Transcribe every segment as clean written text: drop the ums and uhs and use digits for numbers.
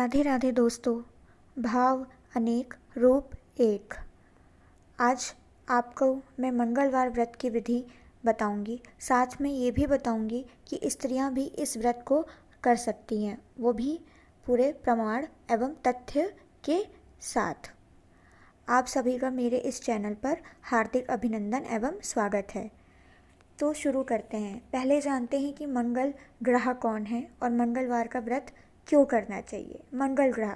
राधे राधे दोस्तों। भाव अनेक रूप एक। आज आपको मैं मंगलवार व्रत की विधि बताऊंगी। साथ में ये भी बताऊंगी कि स्त्रियां भी इस व्रत को कर सकती हैं, वो भी पूरे प्रमाण एवं तथ्य के साथ। आप सभी का मेरे इस चैनल पर हार्दिक अभिनंदन एवं स्वागत है। तो शुरू करते हैं। पहले जानते हैं कि मंगल ग्रह कौन है और मंगलवार का व्रत क्यों करना चाहिए। मंगल ग्रह,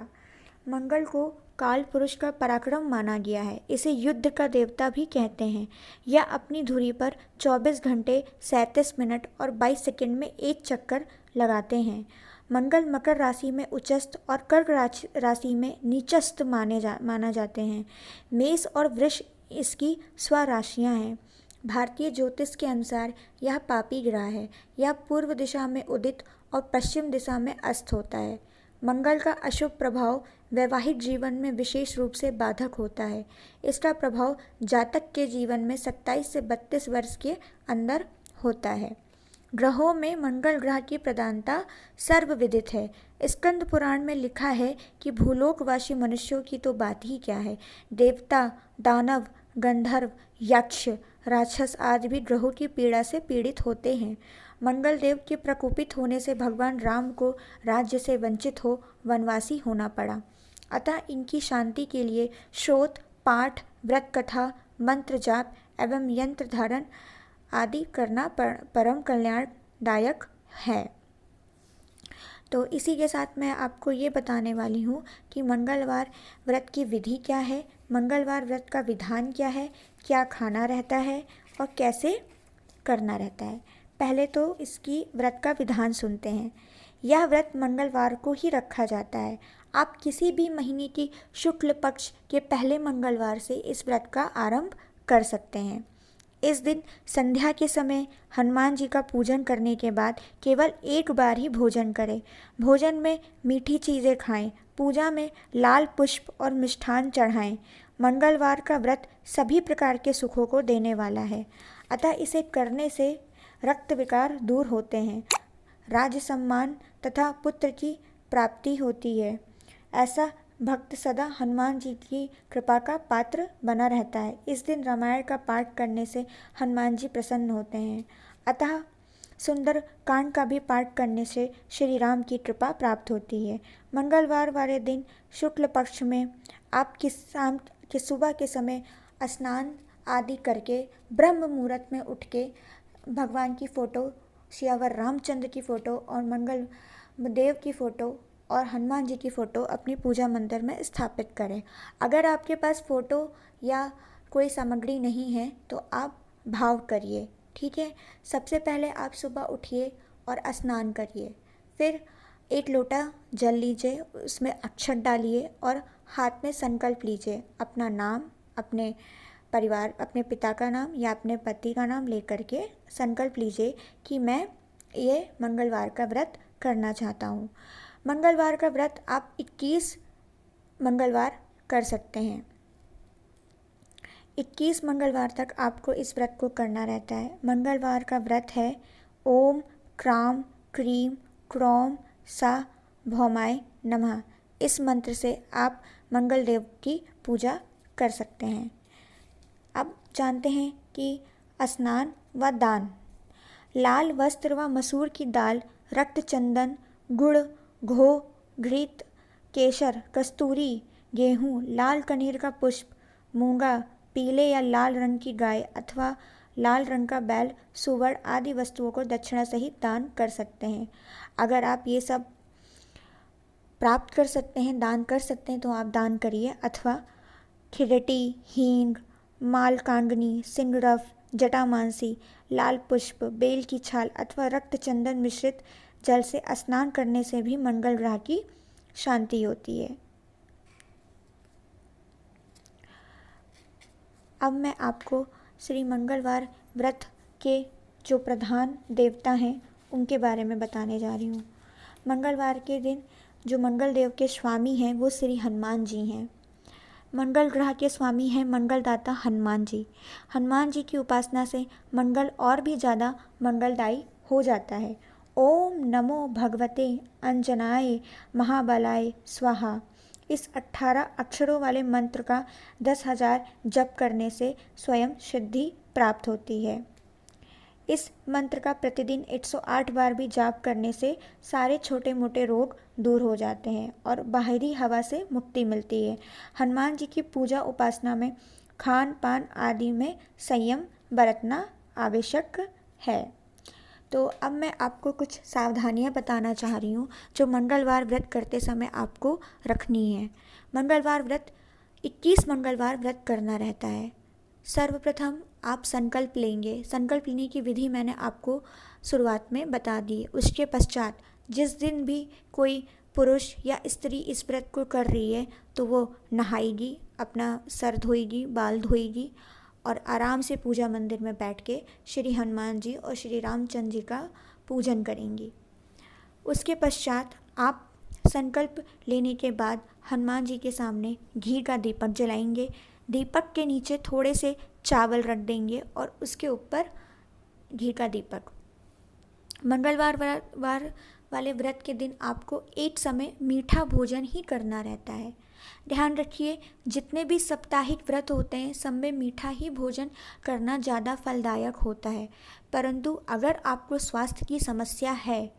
मंगल को काल पुरुष का पराक्रम माना गया है। इसे युद्ध का देवता भी कहते हैं। यह अपनी धुरी पर 24 घंटे 37 मिनट और 22 सेकंड में एक चक्कर लगाते हैं। मंगल मकर राशि में उच्चस्थ और कर्क राशि में नीचस्थ माना जाते हैं। मेष और वृष इसकी स्वराशियाँ हैं। भारतीय ज्योतिष के अनुसार यह पापी ग्रह है। यह पूर्व दिशा में उदित और पश्चिम दिशा में अस्त होता है। मंगल का अशुभ प्रभाव वैवाहिक जीवन में विशेष रूप से बाधक होता है। इसका प्रभाव जातक के जीवन में 27 से 32 वर्ष के अंदर होता है। ग्रहों में मंगल ग्रह की प्रधानता सर्वविदित है। स्कंद पुराण में लिखा है कि भूलोकवासी मनुष्यों की तो बात ही क्या है, देवता, दानव, गंधर्व, यक्ष, राक्षस आदि भी ग्रहों की पीड़ा से पीड़ित होते हैं। मंगल देव के प्रकोपित होने से भगवान राम को राज्य से वंचित हो वनवासी होना पड़ा। अतः इनकी शांति के लिए श्रोत, पाठ, व्रत कथा, मंत्र जाप एवं यंत्र धारण आदि करना परम कल्याणदायक है। तो इसी के साथ मैं आपको ये बताने वाली हूँ कि मंगलवार व्रत की विधि क्या है, मंगलवार व्रत का विधान क्या है, क्या खाना रहता है और कैसे करना रहता है। पहले तो इसकी व्रत का विधान सुनते हैं। यह व्रत मंगलवार को ही रखा जाता है। आप किसी भी महीने की शुक्ल पक्ष के पहले मंगलवार से इस व्रत का आरंभ कर सकते हैं। इस दिन संध्या के समय हनुमान जी का पूजन करने के बाद केवल एक बार ही भोजन करें। भोजन में मीठी चीज़ें खाएं। पूजा में लाल पुष्प और मिष्ठान चढ़ाएं। मंगलवार का व्रत सभी प्रकार के सुखों को देने वाला है, अतः इसे करने से रक्त विकार दूर होते हैं, राज सम्मान तथा पुत्र की प्राप्ति होती है। ऐसा भक्त सदा हनुमान जी की कृपा का पात्र बना रहता है। इस दिन रामायण का पाठ करने से हनुमान जी प्रसन्न होते हैं, अतः सुंदर कांड का भी पाठ करने से श्री राम की कृपा प्राप्त होती है। मंगलवार वाले दिन शुक्ल पक्ष में आप शाम के सुबह के समय स्नान आदि करके ब्रह्म मुहूर्त में उठ के भगवान की फ़ोटो, सियावर रामचंद्र की फ़ोटो और मंगल देव की फ़ोटो और हनुमान जी की फ़ोटो अपनी पूजा मंदिर में स्थापित करें। अगर आपके पास फ़ोटो या कोई सामग्री नहीं है तो आप भाव करिए, ठीक है। सबसे पहले आप सुबह उठिए और स्नान करिए, फिर एक लोटा जल लीजिए, उसमें अक्षत डालिए और हाथ में संकल्प लीजिए। अपना नाम, अपने परिवार, अपने पिता का नाम या अपने पति का नाम लेकर के संकल्प लीजिए कि मैं ये मंगलवार का व्रत करना चाहता हूँ। मंगलवार का व्रत आप 21 मंगलवार कर सकते हैं। 21 मंगलवार तक आपको इस व्रत को करना रहता है। मंगलवार का व्रत है ओम क्राम क्रीम क्रोम सा भौमाय नमः। इस मंत्र से आप मंगल देव की पूजा कर सकते हैं। अब जानते हैं कि स्नान व दान। लाल वस्त्र व मसूर की दाल, रक्त चंदन, गुड़, घो, घृत, केसर, कस्तूरी, गेहूँ, लाल कनेर का पुष्प, मूंगा, पीले या लाल रंग की गाय अथवा लाल रंग का बैल, सुवर्ण आदि वस्तुओं को दक्षिणा सहित दान कर सकते हैं। अगर आप ये सब प्राप्त कर सकते हैं, दान कर सकते हैं तो आप दान करिए, अथवा खिरटी, हींग, मालकांगनी, सिंगरफ, जटामांसी, लाल पुष्प, बेल की छाल अथवा रक्त चंदन मिश्रित जल से स्नान करने से भी मंगल ग्रह की शांति होती है। अब मैं आपको श्री मंगलवार व्रत के जो प्रधान देवता हैं उनके बारे में बताने जा रही हूँ। मंगलवार के दिन जो मंगल देव के स्वामी हैं वो श्री हनुमान जी हैं। मंगल ग्रह के स्वामी हैं मंगलदाता हनुमान जी। हनुमान जी की उपासना से मंगल और भी ज़्यादा मंगलदायी हो जाता है। ओम नमो भगवते अंजनाय महाबलाय स्वाहा। इस 18 अक्षरों वाले मंत्र का 10,000 जप करने से स्वयं सिद्धि प्राप्त होती है। इस मंत्र का प्रतिदिन 108 बार भी जाप करने से सारे छोटे मोटे रोग दूर हो जाते हैं और बाहरी हवा से मुक्ति मिलती है। हनुमान जी की पूजा उपासना में खान पान आदि में संयम बरतना आवश्यक है। तो अब मैं आपको कुछ सावधानियां बताना चाह रही हूँ जो मंगलवार व्रत करते समय आपको रखनी है। मंगलवार व्रत 21 मंगलवार व्रत करना रहता है। सर्वप्रथम आप संकल्प लेंगे। संकल्प लेने की विधि मैंने आपको शुरुआत में बता दी। उसके पश्चात जिस दिन भी कोई पुरुष या स्त्री इस व्रत को कर रही है तो वो नहाएगी, अपना सर धोएगी, बाल धोएगी और आराम से पूजा मंदिर में बैठ के श्री हनुमान जी और श्री रामचंद्र जी का पूजन करेंगी। उसके पश्चात आप संकल्प लेने के बाद हनुमान जी के सामने घी का दीपक जलाएंगे। दीपक के नीचे थोड़े से चावल रख देंगे और उसके ऊपर घी का दीपक। मंगलवार वाले व्रत के दिन आपको एक समय मीठा भोजन ही करना रहता है। ध्यान रखिए, जितने भी साप्ताहिक व्रत होते हैं सब में मीठा ही भोजन करना ज़्यादा फलदायक होता है, परंतु अगर आपको स्वास्थ्य की समस्या है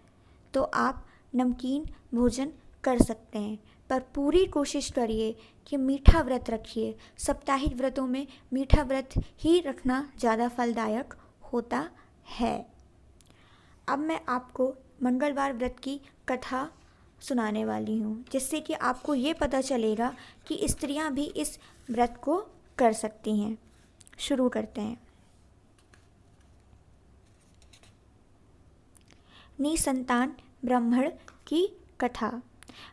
तो आप नमकीन भोजन कर सकते हैं, पर पूरी कोशिश करिए कि मीठा व्रत रखिए। साप्ताहिक व्रतों में मीठा व्रत ही रखना ज़्यादा फलदायक होता है। अब मैं आपको मंगलवार व्रत की कथा सुनाने वाली हूँ, जिससे कि आपको ये पता चलेगा कि स्त्रियां भी इस व्रत को कर सकती हैं। शुरू करते हैं। निसंतान ब्राह्मण की कथा।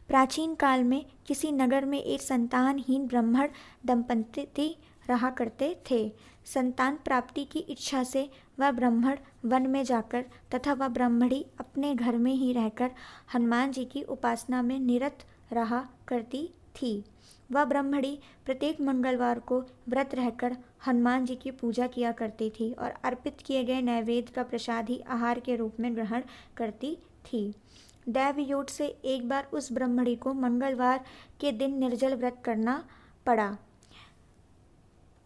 प्राचीन काल में किसी नगर में एक संतानहीन ब्राह्मण दंपति रहा करते थे। संतान प्राप्ति की इच्छा से वह ब्राह्मण वन में जाकर तथा वह ब्राह्मणी अपने घर में ही रहकर हनुमान जी की उपासना में निरत रहा करती थी। वह ब्राह्मणी प्रत्येक मंगलवार को व्रत रहकर हनुमान जी की पूजा किया करती थी और अर्पित किए गए नैवेद्य का प्रसाद ही आहार के रूप में ग्रहण करती थी। दैवयोग से एक बार उस ब्राह्मणी को मंगलवार के दिन निर्जल व्रत करना पड़ा।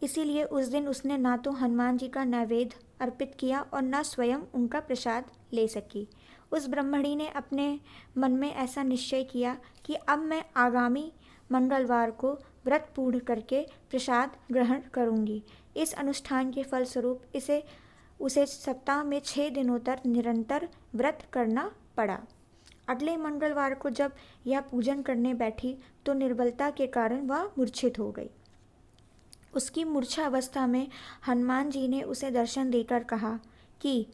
इसीलिए उस दिन उसने ना तो हनुमान जी का नैवेद्य अर्पित किया और न स्वयं उनका प्रसाद ले सकी। उस ब्राह्मणी ने अपने मन में ऐसा निश्चय किया कि अब मैं आगामी मंगलवार को व्रत पूर्ण करके प्रसाद ग्रहण करूंगी। इस अनुष्ठान के फलस्वरूप उसे सप्ताह में 6 दिनों तक निरंतर व्रत करना पड़ा। अगले मंगलवार को जब यह पूजन करने बैठी तो निर्बलता के कारण वह मूर्छित हो गई। उसकी मूर्छा अवस्था में हनुमान जी ने उसे दर्शन देकर कहा कि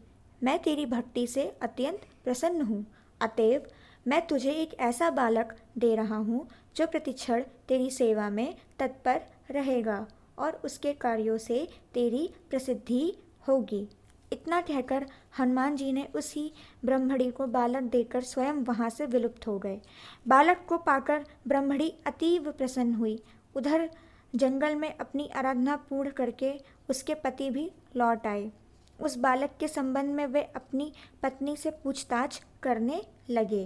मैं तेरी भक्ति से अत्यंत प्रसन्न हूँ, अतएव मैं तुझे एक ऐसा बालक दे रहा हूँ जो प्रतिक्षण तेरी सेवा में तत्पर रहेगा और उसके कार्यों से तेरी प्रसिद्धि होगी। इतना कहकर हनुमान जी ने उसी ब्राह्मणी को बालक देकर स्वयं वहाँ से विलुप्त हो गए। बालक को पाकर ब्राह्मणी अतीव प्रसन्न हुई। उधर जंगल में अपनी आराधना पूर्ण करके उसके पति भी लौट आए। उस बालक के संबंध में वे अपनी पत्नी से पूछताछ करने लगे।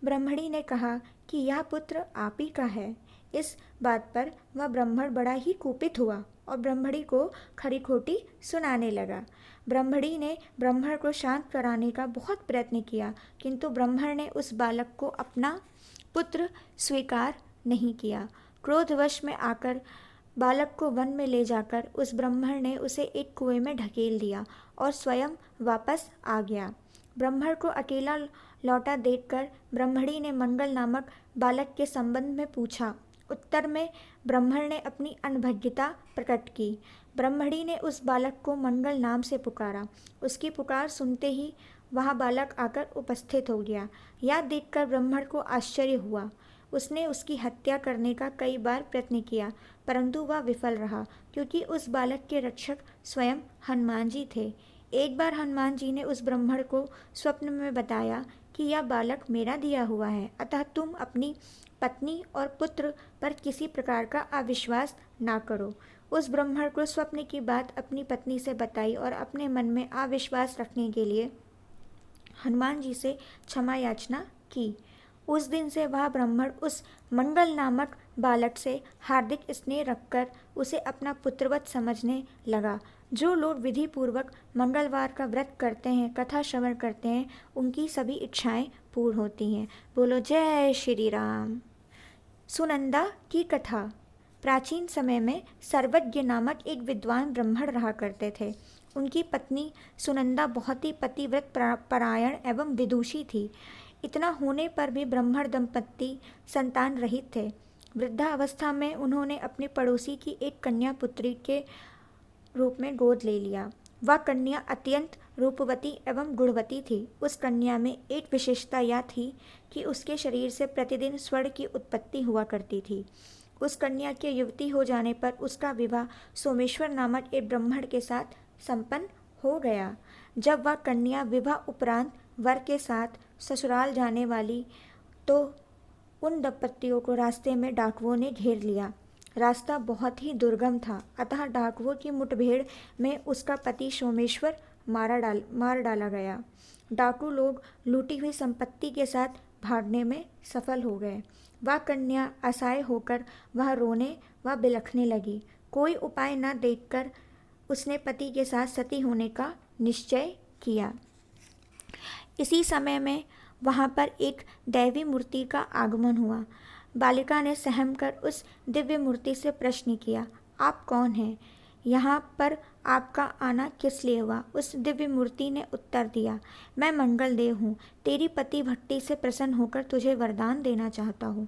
ब्राह्मणी ने कहा कि यह पुत्र आप ही का है। इस बात पर वह ब्राह्मण बड़ा ही कुपित हुआ और ब्राह्मणी को खरी खोटी सुनाने लगा। ब्राह्मणी ने ब्राह्मण को शांत कराने का बहुत प्रयत्न किया, किंतु ब्राह्मण ने उस बालक को अपना पुत्र स्वीकार नहीं किया। क्रोधवश में आकर बालक को वन में ले जाकर उस ब्राह्मण ने उसे एक कुएं में ढकेल दिया और स्वयं वापस आ गया। ब्राह्मण को अकेला लौटा देखकर ब्राह्मणी ने मंगल नामक बालक के संबंध में पूछा। उत्तर में ब्राह्मण ने अपनी अनभिज्ञता प्रकट की। ब्राह्मणी ने उस बालक को मंगल नाम से पुकारा। उसकी पुकार सुनते ही वह बालक आकर उपस्थित हो गया। यह देखकर ब्राह्मण को आश्चर्य हुआ। उसने उसकी हत्या करने का कई बार प्रयत्न किया, परंतु वह विफल रहा, क्योंकि उस बालक के रक्षक स्वयं हनुमान जी थे। एक बार हनुमान जी ने उस ब्राह्मण को स्वप्न में बताया कि यह बालक मेरा दिया हुआ है, अतः तुम अपनी पत्नी और पुत्र पर किसी प्रकार का अविश्वास ना करो। उस ब्राह्मण को स्वप्न की बात अपनी पत्नी से बताई और अपने मन में अविश्वास रखने के लिए हनुमान जी से क्षमा याचना की। उस दिन से वह ब्राह्मण उस मंगल नामक बालक से हार्दिक स्नेह रखकर उसे अपना पुत्रवत समझने लगा। जो लोग विधि पूर्वक मंगलवार का व्रत करते हैं, कथा श्रवण करते हैं, उनकी सभी इच्छाएं पूर्ण होती हैं। बोलो जय श्री राम। सुनंदा की कथा। प्राचीन समय में सर्वज्ञ नामक एक विद्वान ब्राह्मण रहा करते थे। उनकी पत्नी सुनंदा बहुत ही पतिव्रत परायण एवं विदुषी थी। इतना होने पर भी ब्राह्मण दंपत्ति संतान रहित थे। वृद्धावस्था में उन्होंने अपने पड़ोसी की एक कन्या पुत्री के रूप में गोद ले लिया। वह कन्या अत्यंत रूपवती एवं गुणवती थी। उस कन्या में एक विशेषता यह थी कि उसके शरीर से प्रतिदिन स्वर्ण की उत्पत्ति हुआ करती थी। उस कन्या के युवती हो जाने पर उसका विवाह सोमेश्वर नामक एक ब्राह्मण के साथ संपन्न हो गया। जब वह कन्या विवाह उपरांत वर के साथ ससुराल जाने वाली तो उन दंपत्तियों को रास्ते में डाकुओं ने घेर लिया। रास्ता बहुत ही दुर्गम था, अतः डाकुओं की मुठभेड़ में उसका पति सोमेश्वर मार डाला गया। डाकू लोग लूटी हुई संपत्ति के साथ भागने में सफल हो गए। वह कन्या असहाय होकर वह रोने व बिलखने लगी। कोई उपाय न देखकर उसने पति के साथ सती होने का निश्चय किया। इसी समय में वहाँ पर एक दैवी मूर्ति का आगमन हुआ। बालिका ने सहम कर उस दिव्य मूर्ति से प्रश्न किया, आप कौन हैं? यहाँ पर आपका आना किस लिए हुआ? उस दिव्य मूर्ति ने उत्तर दिया, मैं मंगलदेव हूँ। तेरी पति भक्ति से प्रसन्न होकर तुझे वरदान देना चाहता हूँ।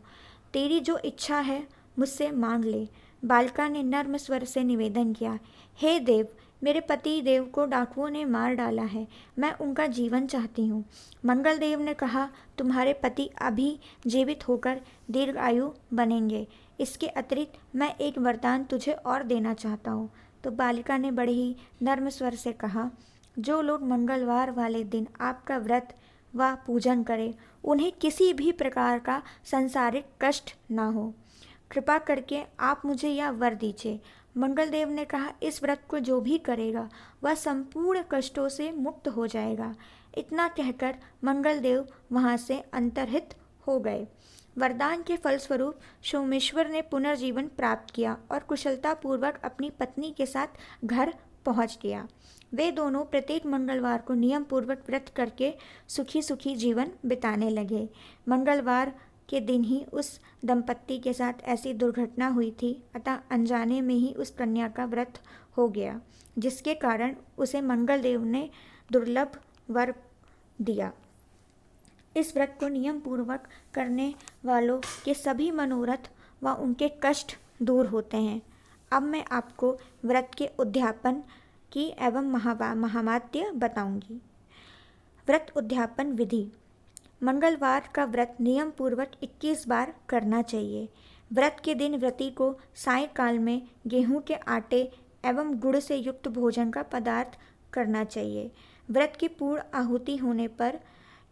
तेरी जो इच्छा है मुझसे मांग ले। बालिका ने नर्म स्वर से निवेदन किया, हे देव, मेरे पति देव को डाकुओं ने मार डाला है। मैं उनका जीवन चाहती हूँ। मंगलदेव ने कहा, तुम्हारे पति अभी जीवित होकर दीर्घायु बनेंगे। इसके अतिरिक्त मैं एक वरदान तुझे और देना चाहता हूँ। तो बालिका ने बड़े ही नर्म स्वर से कहा, जो लोग मंगलवार वाले दिन आपका व्रत व पूजन करें, उन्हें किसी भी प्रकार का सांसारिक कष्ट न हो। कृपा करके आप मुझे यह वर दीजिए। मंगलदेव ने कहा, इस व्रत को जो भी करेगा वह संपूर्ण कष्टों से मुक्त हो जाएगा। इतना कहकर मंगलदेव वहाँ से अंतर्हित हो गए। वरदान के फलस्वरूप सोमेश्वर ने पुनर्जीवन प्राप्त किया और कुशलतापूर्वक अपनी पत्नी के साथ घर पहुँच गया। वे दोनों प्रत्येक मंगलवार को नियम पूर्वक व्रत करके सुखी सुखी जीवन बिताने लगे। मंगलवार के दिन ही उस दंपत्ति के साथ ऐसी दुर्घटना हुई थी, अतः अनजाने में ही उस कन्या का व्रत हो गया, जिसके कारण उसे मंगलदेव ने दुर्लभ वर दिया। इस व्रत को नियम पूर्वक करने वालों के सभी मनोरथ व उनके कष्ट दूर होते हैं। अब मैं आपको व्रत के उद्यापन की एवं महात्म्य बताऊंगी। व्रत उद्यापन विधि। मंगलवार का व्रत नियम पूर्वक 21 बार करना चाहिए। व्रत के दिन व्रती को सायंकाल में गेहूं के आटे एवं गुड़ से युक्त भोजन का पदार्थ करना चाहिए। व्रत की पूर्ण आहुति होने पर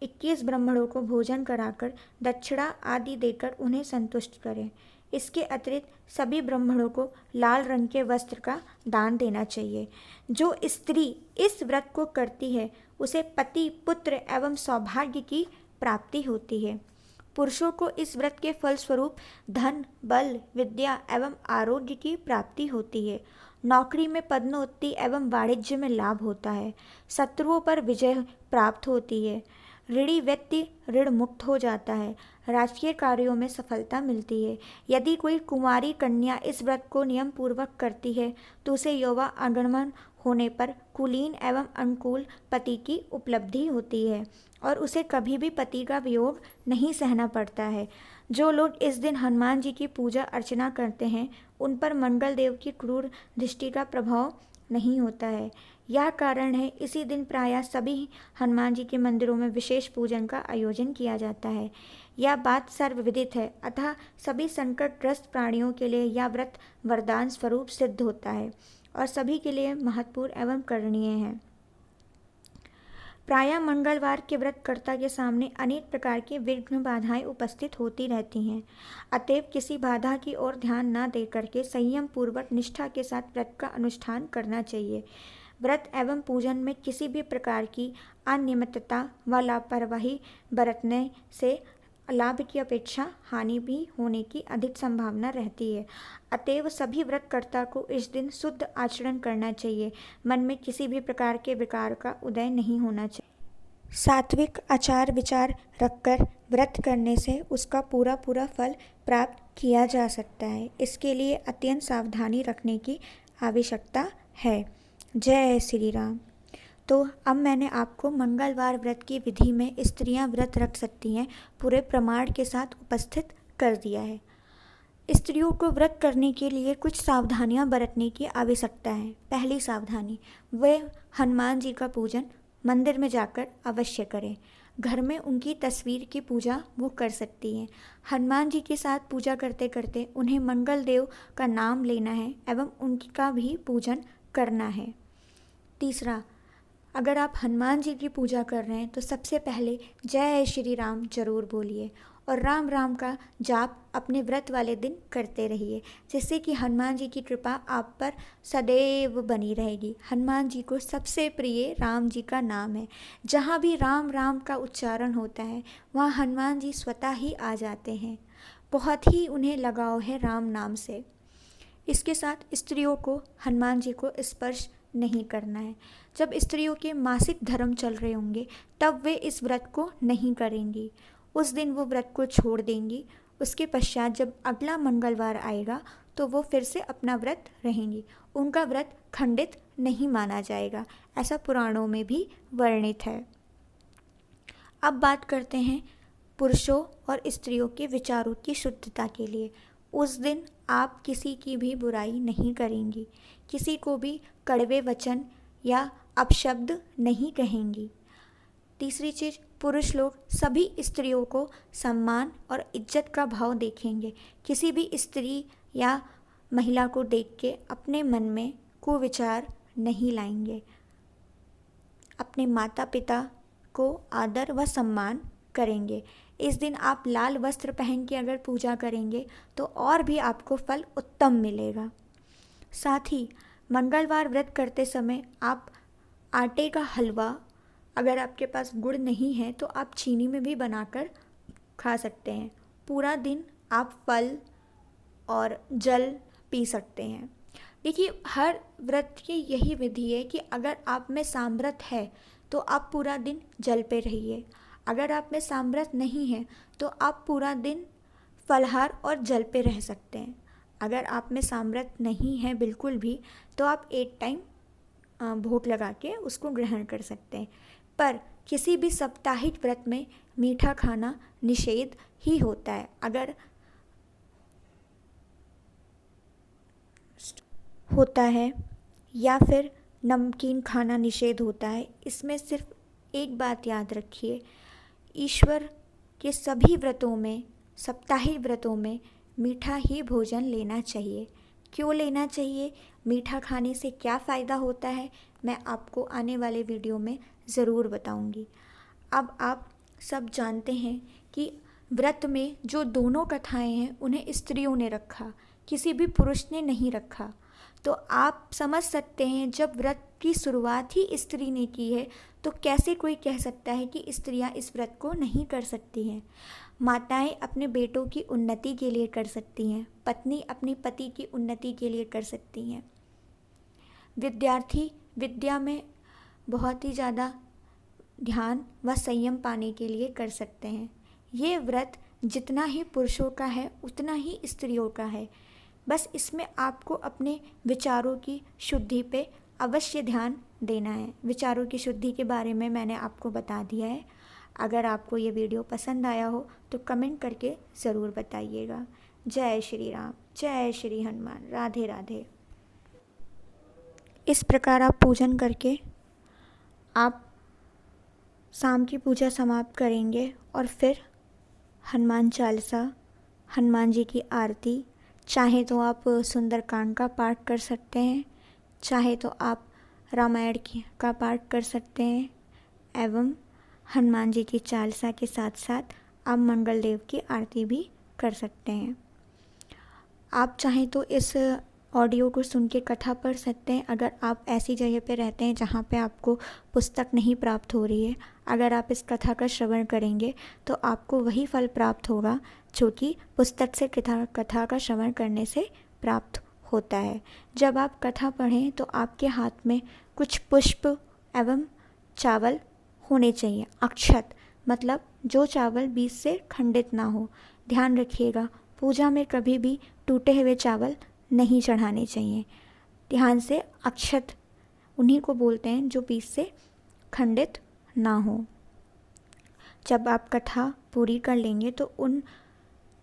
21 ब्राह्मणों को भोजन कराकर दक्षिणा आदि देकर उन्हें संतुष्ट करें। इसके अतिरिक्त सभी ब्राह्मणों को लाल रंग के वस्त्र का दान देना चाहिए। जो स्त्री इस व्रत को करती है उसे पति, पुत्र एवं सौभाग्य की प्राप्ति होती है। पुरुषों को इस व्रत के फलस्वरूप धन, बल, विद्या एवं आरोग्य की प्राप्ति होती है। नौकरी में पदोन्नति एवं वाणिज्य में लाभ होता है। शत्रुओं पर विजय प्राप्त होती है। ऋणी व्यक्ति ऋण मुक्त हो जाता है। राजकीय कार्यों में सफलता मिलती है। यदि कोई कुमारी कन्या इस व्रत को नियम पूर्वक करती है तो उसे यौवा आगमन होने पर कुलीन एवं अनुकूल पति की उपलब्धि होती है और उसे कभी भी पति का वियोग नहीं सहना पड़ता है। जो लोग इस दिन हनुमान जी की पूजा अर्चना करते हैं उन पर मंगल देव की क्रूर दृष्टि का प्रभाव नहीं होता है। यह कारण है इसी दिन प्रायः सभी हनुमान जी के मंदिरों में विशेष पूजन का आयोजन किया जाता है। यह बात सर्वविदित है, अतः सभी संकटग्रस्त प्राणियों के लिए यह व्रत वरदान स्वरूप सिद्ध होता है और सभी के लिए महत्वपूर्ण एवं करणीय है। प्रायः मंगलवार के व्रतकर्ता के सामने अनेक प्रकार की विघ्न बाधाएं उपस्थित होती रहती हैं। अतएव किसी बाधा की ओर ध्यान न दे करके संयम पूर्वक निष्ठा के साथ व्रत का अनुष्ठान करना चाहिए। व्रत एवं पूजन में किसी भी प्रकार की अनियमितता व लापरवाही बरतने से लाभ की अपेक्षा हानि भी होने की अधिक संभावना रहती है। अतएव सभी व्रतकर्ता को इस दिन शुद्ध आचरण करना चाहिए। मन में किसी भी प्रकार के विकार का उदय नहीं होना चाहिए। सात्विक आचार विचार रखकर व्रत करने से उसका पूरा पूरा फल प्राप्त किया जा सकता है। इसके लिए अत्यंत सावधानी रखने की आवश्यकता है। जय श्री राम। तो अब मैंने आपको मंगलवार व्रत की विधि में स्त्रियां व्रत रख सकती हैं पूरे प्रमाण के साथ उपस्थित कर दिया है। स्त्रियों को व्रत करने के लिए कुछ सावधानियां बरतने की आवश्यकता है। पहली सावधानी, वे हनुमान जी का पूजन मंदिर में जाकर अवश्य करें। घर में उनकी तस्वीर की पूजा वो कर सकती हैं। हनुमान जी के साथ पूजा करते करते उन्हें मंगल देव का नाम लेना है एवं उनका भी पूजन करना है। तीसरा, अगर आप हनुमान जी की पूजा कर रहे हैं तो सबसे पहले जय श्री राम जरूर बोलिए और राम राम का जाप अपने व्रत वाले दिन करते रहिए, जिससे कि हनुमान जी की कृपा आप पर सदैव बनी रहेगी। हनुमान जी को सबसे प्रिय राम जी का नाम है। जहाँ भी राम राम का उच्चारण होता है वहाँ हनुमान जी स्वतः ही आ जाते हैं। बहुत ही उन्हें लगाव है राम नाम से। इसके साथ स्त्रियों को हनुमान जी को स्पर्श नहीं करना है। जब स्त्रियों के मासिक धर्म चल रहे होंगे तब वे इस व्रत को नहीं करेंगी। उस दिन वो व्रत को छोड़ देंगी। उसके पश्चात जब अगला मंगलवार आएगा तो वो फिर से अपना व्रत रहेंगी। उनका व्रत खंडित नहीं माना जाएगा, ऐसा पुराणों में भी वर्णित है। अब बात करते हैं पुरुषों और स्त्रियों के विचारों की शुद्धता के लिए। उस दिन आप किसी की भी बुराई नहीं करेंगी, किसी को भी कड़वे वचन या अपशब्द नहीं कहेंगी। तीसरी चीज़, पुरुष लोग सभी स्त्रियों को सम्मान और इज्जत का भाव देखेंगे। किसी भी स्त्री या महिला को देख के अपने मन में कुविचार नहीं लाएंगे। अपने माता पिता को आदर व सम्मान करेंगे। इस दिन आप लाल वस्त्र पहन के अगर पूजा करेंगे तो और भी आपको फल उत्तम मिलेगा। साथ ही मंगलवार व्रत करते समय आप आटे का हलवा, अगर आपके पास गुड़ नहीं है तो आप चीनी में भी बनाकर खा सकते हैं। पूरा दिन आप फल और जल पी सकते हैं। देखिए, हर व्रत की यही विधि है कि अगर आप में सामर्थ्य है तो आप पूरा दिन जल पे रहिए। अगर आप में सामर्थ्य नहीं है तो आप पूरा दिन फलाहार और जल पे रह सकते हैं। अगर आप में सामर्थ्य नहीं है बिल्कुल भी तो आप एक टाइम भोग लगा के उसको ग्रहण कर सकते हैं। पर किसी भी साप्ताहिक व्रत में मीठा खाना निषेध ही होता है। अगर होता है या फिर नमकीन खाना निषेध होता है। इसमें सिर्फ एक बात याद रखिए, ईश्वर के सभी व्रतों में, साप्ताहिक व्रतों में मीठा ही भोजन लेना चाहिए। क्यों लेना चाहिए, मीठा खाने से क्या फ़ायदा होता है, मैं आपको आने वाले वीडियो में ज़रूर बताऊंगी। अब आप सब जानते हैं कि व्रत में जो दोनों कथाएं हैं उन्हें स्त्रियों ने रखा, किसी भी पुरुष ने नहीं रखा। तो आप समझ सकते हैं जब व्रत की शुरुआत ही स्त्री ने की है तो कैसे कोई कह सकता है कि स्त्रियां इस व्रत को नहीं कर सकती हैं। माताएं अपने बेटों की उन्नति के लिए कर सकती हैं, पत्नी अपने पति की उन्नति के लिए कर सकती हैं, विद्यार्थी विद्या में बहुत ही ज़्यादा ध्यान व संयम पाने के लिए कर सकते हैं। ये व्रत जितना ही पुरुषों का है उतना ही स्त्रियों का है। बस इसमें आपको अपने विचारों की शुद्धि पे अवश्य ध्यान देना है। विचारों की शुद्धि के बारे में मैंने आपको बता दिया है। अगर आपको ये वीडियो पसंद आया हो तो कमेंट करके ज़रूर बताइएगा। जय श्री राम, जय श्री हनुमान, राधे राधे। इस प्रकार आप पूजन करके आप शाम की पूजा समाप्त करेंगे और फिर हनुमान चालीसा, हनुमान जी की आरती, चाहे तो आप सुंदरकांड का पाठ कर सकते हैं, चाहे तो आप रामायण का पाठ कर सकते हैं एवं हनुमान जी की चालीसा के साथ साथ आप मंगल देव की आरती भी कर सकते हैं। आप चाहें तो इस ऑडियो को सुन के कथा पढ़ सकते हैं अगर आप ऐसी जगह पे रहते हैं जहाँ पे आपको पुस्तक नहीं प्राप्त हो रही है। अगर आप इस कथा का श्रवण करेंगे तो आपको वही फल प्राप्त होगा जो कि पुस्तक से कथा का श्रवण करने से प्राप्त होता है। जब आप कथा पढ़ें तो आपके हाथ में कुछ पुष्प एवं चावल होने चाहिए। अक्षत मतलब जो चावल बीच से खंडित ना हो। ध्यान रखिएगा, पूजा में कभी भी टूटे हुए चावल नहीं चढ़ाने चाहिए। ध्यान से, अक्षत उन्हीं को बोलते हैं जो बीच से खंडित ना हो। जब आप कथा पूरी कर लेंगे तो उन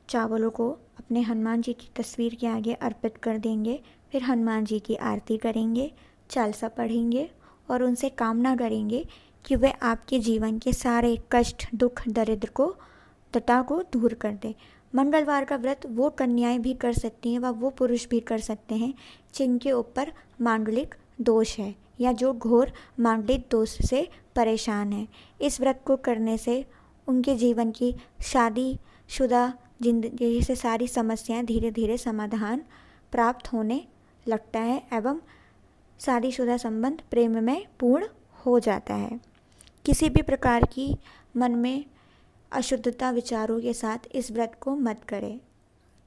चावलों को अपने हनुमान जी की तस्वीर के आगे अर्पित कर देंगे। फिर हनुमान जी की आरती करेंगे, चालीसा पढ़ेंगे और उनसे कामना करेंगे कि वे आपके जीवन के सारे कष्ट, दुख, दरिद्र को, तथा को दूर कर दे। मंगलवार का व्रत वो कन्याएं भी कर सकती हैं व वो पुरुष भी कर सकते हैं जिनके ऊपर मांगलिक दोष है या जो घोर मांगलिक दोष से परेशान है। इस व्रत को करने से उनके जीवन की शादीशुदा जिंदगी से सारी समस्याएं धीरे धीरे समाधान प्राप्त होने लगता है एवं शादीशुदा संबंध प्रेम में पूर्ण हो जाता है। किसी भी प्रकार की मन में अशुद्धता विचारों के साथ इस व्रत को मत करें।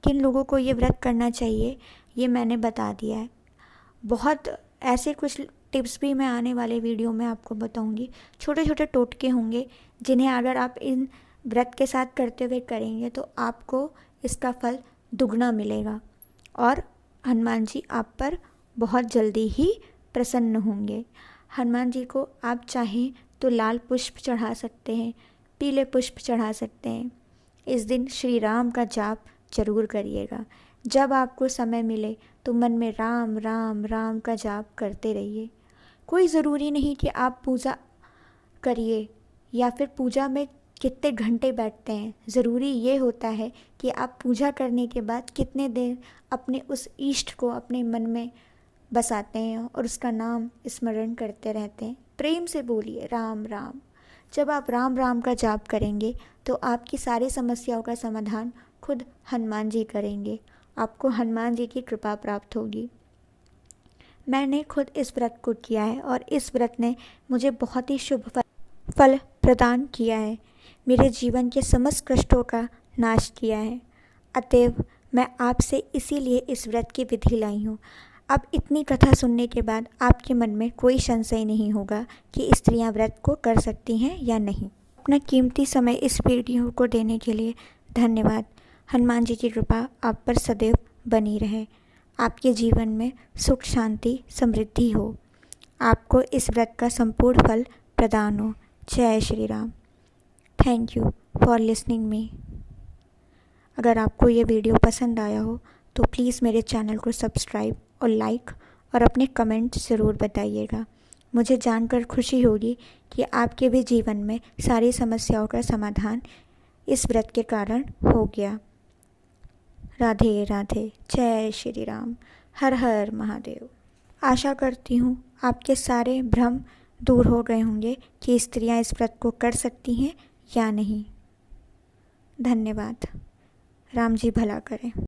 किन लोगों को ये व्रत करना चाहिए ये मैंने बता दिया है। बहुत ऐसे कुछ टिप्स भी मैं आने वाले वीडियो में आपको बताऊंगी। छोटे छोटे टोटके होंगे जिन्हें अगर आप इन व्रत के साथ करते हुए करेंगे तो आपको इसका फल दुगना मिलेगा और हनुमान जी आप पर बहुत जल्दी ही प्रसन्न होंगे। हनुमान जी को आप चाहें तो लाल पुष्प चढ़ा सकते हैं, पीले पुष्प चढ़ा सकते हैं। इस दिन श्री राम का जाप जरूर करिएगा। जब आपको समय मिले तो मन में राम राम राम का जाप करते रहिए। कोई ज़रूरी नहीं कि आप पूजा करिए या फिर पूजा में कितने घंटे बैठते हैं। ज़रूरी ये होता है कि आप पूजा करने के बाद कितने देर अपने उस इष्ट को अपने मन में बसाते हैं और उसका नाम स्मरण करते रहते हैं। प्रेम से बोलिए राम राम। जब आप राम राम का जाप करेंगे तो आपकी सारी समस्याओं का समाधान खुद हनुमान जी करेंगे। आपको हनुमान जी की कृपा प्राप्त होगी। मैंने खुद इस व्रत को किया है और इस व्रत ने मुझे बहुत ही शुभ फल प्रदान किया है। मेरे जीवन के समस्त कष्टों का नाश किया है। अतएव मैं आपसे इसीलिए इस व्रत की विधि लाई हूँ। अब इतनी कथा सुनने के बाद आपके मन में कोई संशय नहीं होगा कि स्त्रियां व्रत को कर सकती हैं या नहीं। अपना कीमती समय इस वीडियो को देने के लिए धन्यवाद। हनुमान जी की कृपा आप पर सदैव बनी रहे। आपके जीवन में सुख, शांति, समृद्धि हो। आपको इस व्रत का संपूर्ण फल प्रदान हो। जय Shri Ram. Thank you for listening me. अगर आपको ये वीडियो पसंद आया हो तो प्लीज़ मेरे चैनल को सब्सक्राइब और लाइक और अपने कमेंट ज़रूर बताइएगा। मुझे जानकर खुशी होगी कि आपके भी जीवन में सारी समस्याओं का समाधान इस व्रत के कारण हो गया। राधे राधे। जय श्री राम। हर हर महादेव। आशा करती हूँ आपके सारे भ्रम दूर हो गए होंगे कि स्त्रियाँ इस व्रत को कर सकती हैं या नहीं। धन्यवाद। राम जी भला करें।